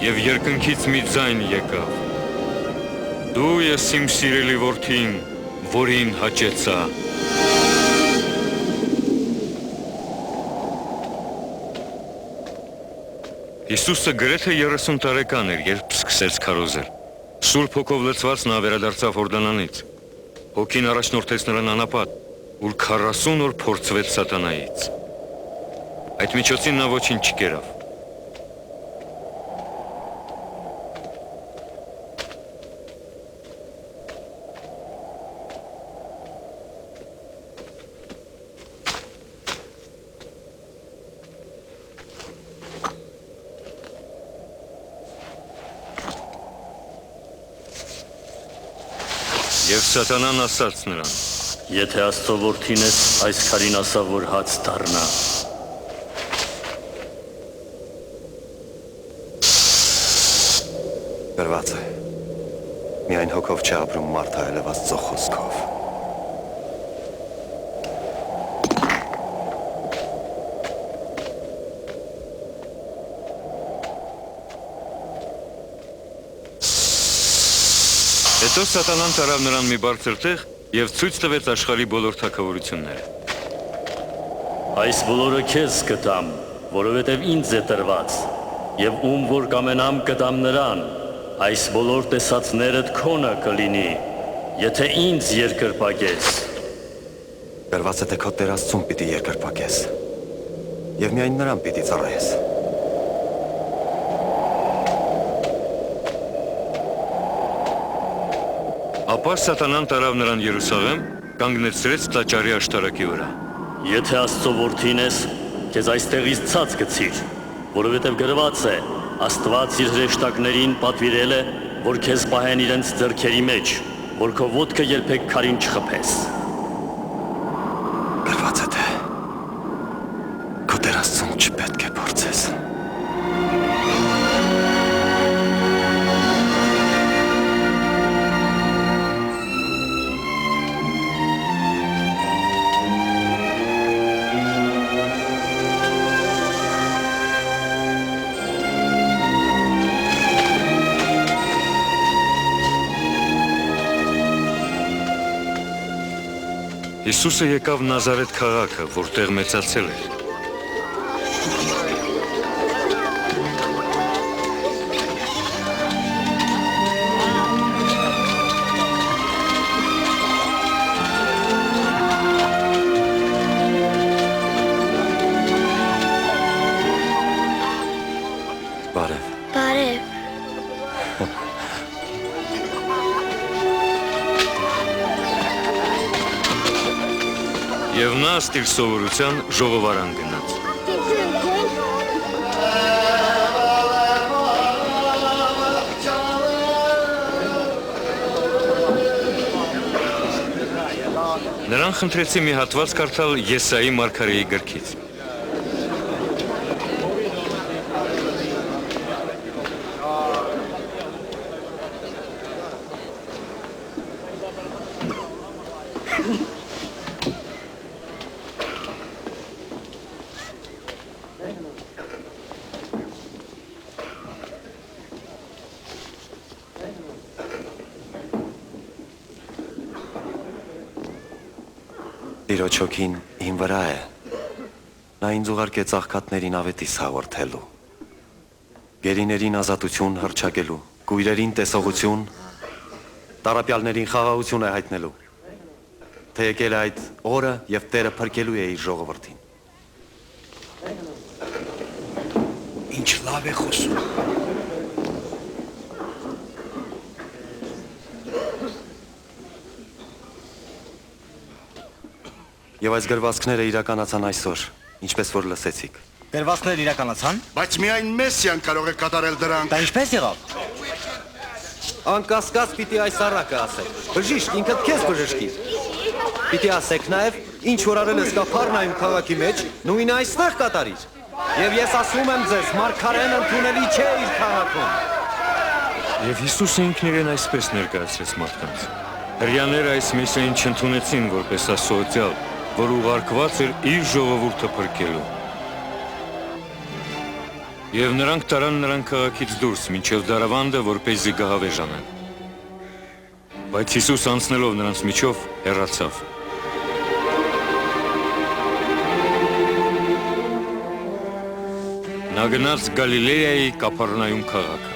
եւ երկնքից մի ձայն եկավ. Դու ես իմ սիրելի որդին, որին հաճեցա։ Հիսուսը գրեթե 30 տարեկան էր, երբ սկսեց քարոզել։ Սուրբ Հոգով լցված նա վերադարձավ Հորդանանից։ Հոգին առաջնորդեց նրան անապատ, ուր 40 օր փորձվեց սատանայից։ Այդ միջոցին նա ոչինչ չկերավ։ Եվ սատանան ասաց նրան. Եթե Աստծո որդին ես, այս քարին ասա, որ հաց դառնա։ Գրված է. միայն հոգով չի ապրում մարդը, այլև Աստծո խոսքով։ Հետո սատանան տարավ նրան մի բարձր տեղ եւ ցույց տվեց աշխարհի բոլոր թագավորությունները։ Այս բոլորը քեզ կտամ, որովհետև ինձ է տրված, եւ ում որ կամենամ կտամ նրան, այս բոլոր տեսածներդ քոնը կլինի, եթե ինձ երկրպագես։ Գրված է, թե քո Տեր Աստծուն պիտի երկրպագես, եւ միայն նրան պիտի ծառայես։ Ապա սատանան տարավ նրան Երուսաղեմ, կանգնեցրեց տաճարի աշտարակի վրա։ Եթե Աստծո որդին ես, քեզ այստեղից ցած գցիր, որովհետև գրված է. Աստված իր հրեշտակներին պատվիրել է, որ քեզ պահեն իրենց ձեռքերի մեջ, որ քո ոտքը երբեք քարին չխփես։ Գրված է, թե քո Տեր Աստծուն չպետք է փորձես։ Հիսուսը եկավ Նազարեթ քաղաքը, որտեղ մեծացել էր։ Բարև։ Բարև։ Եվ նա ըստ իր սովորության ժողովարան գնաց։ Նրան խնդրեցի մի հատված կարդալ Եսայի մարգարեի գրքից։ Տիրոջ հոգին իմ վրա է, նա ինձ ուղարկեց աղքատներին ավետիս հաղորդելու, գերիներին ազատություն հռչակելու, կույրերին տեսողություն, տառապյալներին խաղաղություն է հայտնելու, թե եկել է այդ օրը և Տերը փրկելու է իր ժողովրդին։ Ինչ լավ է խոսում։ Եվ այս գրվածքները իրականացան այսօր, ինչպես որ լսեցիք։ Գրվածքներ իրականացան։ Բայց միայն Մեսիան կարող է կատարել դրանք։ Դա ինչպես եղավ։ Անկասկած պիտի այս առակը ասեք, բժիշկ ինքդ քեզ բժշկիր։ Պիտի ասեք նաև, ինչ որ արել ես Կափառնայում քաղաքի մեջ, նույնը այստեղ կատարիր։ Եվ ես ասում եմ ձեզ, մարգարեն ընդունելի չէ իր քաղաքում։ Եվ Հիսուսը ինքն իրեն այսպես ներկայացրեց մարդկանց։ Հրեաները այս Մեսիային չընդունեցին որպես Աստծո, որ ուղարկված էր իր ժողովուրդը փրկելու։ Եվ նրանք տարան նրան քաղաքից դուրս, մինչև դարավանդը, որպեսզի գահավեժանեն։ Բայց Հիսուս անցնելով նրանց միջով հեռացավ։ Նա գնաց Գալիլեայի Կափառնայում քաղաքը։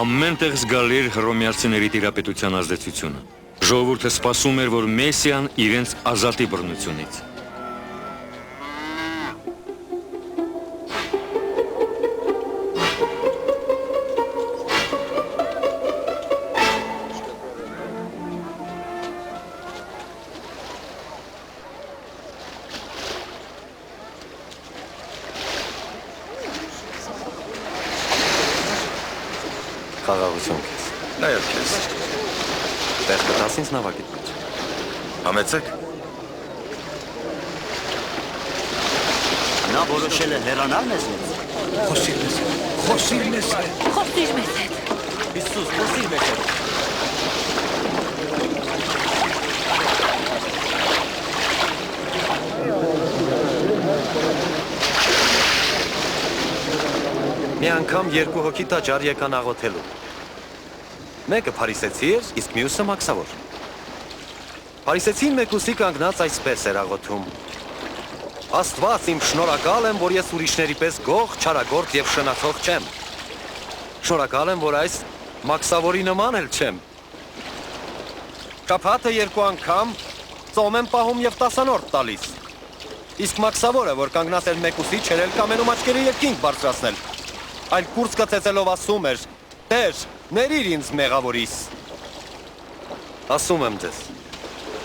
Ամեն տեղ զգալի էր հռոմեացիների տիրապետության ազդեցությունը։ Ժողովուրդը սպասում էր, որ Մեսիան իրենց ազատի բռնությունից։ Խաղաղություն քեզ։ Նաև քեզ։ Տեղ կտաս ինձ նավակիդ մեջ։ Համեցեք։ Նա որոշել է հեռանալ մեզնից։ Խոսիր մեզ հետ։ Խոսիր մեզ հետ։ Խոսիր մեզ հետ։ Հիսուս, խոսիր մեզ հետ։ Մի անգամ երկու հոգի տաճար եկան աղոթելու։ Մեկը փարիսեցի էր, իսկ մյուսը մաքսավոր։ Փարիսեցին մեկուսի կանգնած այսպես էր աղոթում. Աստված իմ շնորհակալ եմ, որ ես ուրիշների պես գող, չարագործ եւ շնացող չեմ։ Շնորհակալ եմ, որ այս մաքսավորի նման էլ չեմ։ Շաբաթը երկու անգամ ծոմ եմ պահում եւ 10-րդ տալիս։ Իսկ մաքսավորը, որ կանգնած էր մեկուսի, չէր էլ կամենում աչքերը երկինք բարձրացնել։ Այլ կուրծքը ծեծելով ասում էր. Տեր, ներիր ինձ մեղավորիս։ Ասում եմ ձեզ,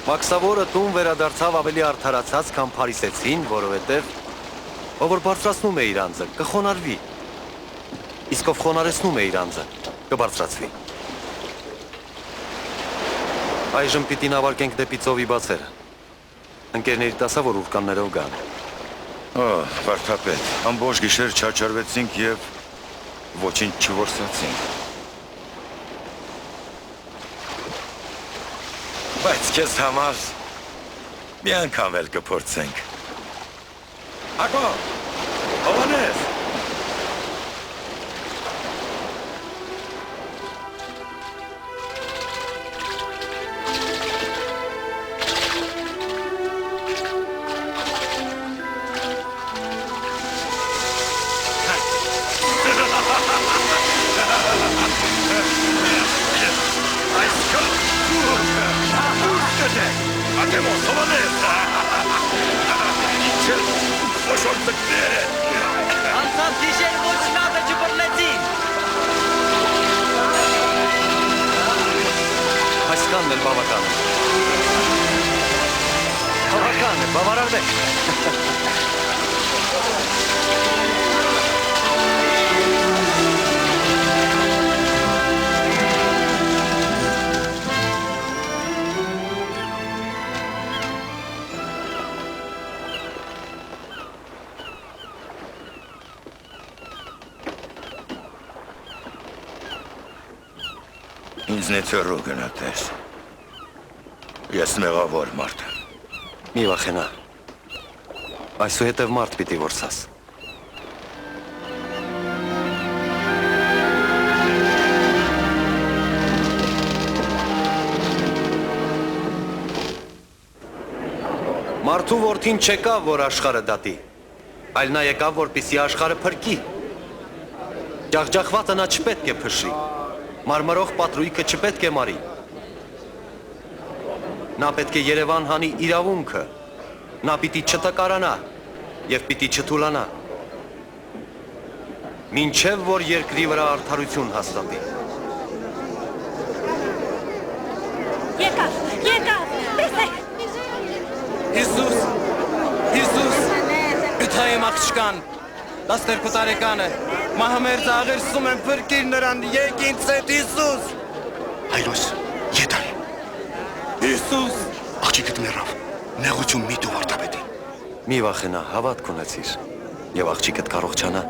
մաքսավորը տուն վերադարձավ ավելի արդարացած, քան փարիսեցին, որովհետև ով որ բարձրացնում է իր անձը, կխոնարհվի, իսկ ով խոնարհեցնում է իր անձը, կբարձրացվի։ Այժմ պիտի նավարկենք դեպի ծովի բացերը։ Ընկերների տասա, որ ուրկաններով գան։ Վարդապետ, ամբողջ գիշեր չաչարվեցինք եւ ոչինչ չորսացինք։ Բայց քեզ համար մի անգամ էլ կփորձենք։ Ակո, Հովանես։ Անցած գիշեր ոչ նավը չբռնեցին։ Այսքանն էլ բավական է։ Բավական է, բավարարվեք։ Ինձ նեթերու գնատես։ Ես մեղավոր մարդ եմ։ Մի վախենա։ Այսուհետև մարդ պիտի որսաս։ Մարդու որդին չեկավ, որ աշխարհը դատի, այլ նա եկավ, որպեսզի աշխարհը փրկի։ Ջախջախվածը նա չպետք է փշրի, մարմրող պատրույկը չպետք է մարի։ Նա պետք է Երևան հանի իրավունքը, նա պիտի չտկարանա և պիտի չթուլանա, մինչև որ երկրի վրա արդարություն հաստատի։ Եկավ, տեսեք։ Հիսուս, Յութայեմ աղջկան, 12 տարեկանը, մահամերձ աղերսում եմ փրկիր նրան, եկ ինձ հետ Հիսուս։ Հայրոս, ետար։ Հիսուս։ Աղջիկդ մեռավ։ Նեղություն մի դու վարդապետի։ Մի վախենա, հավատք ունեցիր, և աղջիկդ կարողչանա։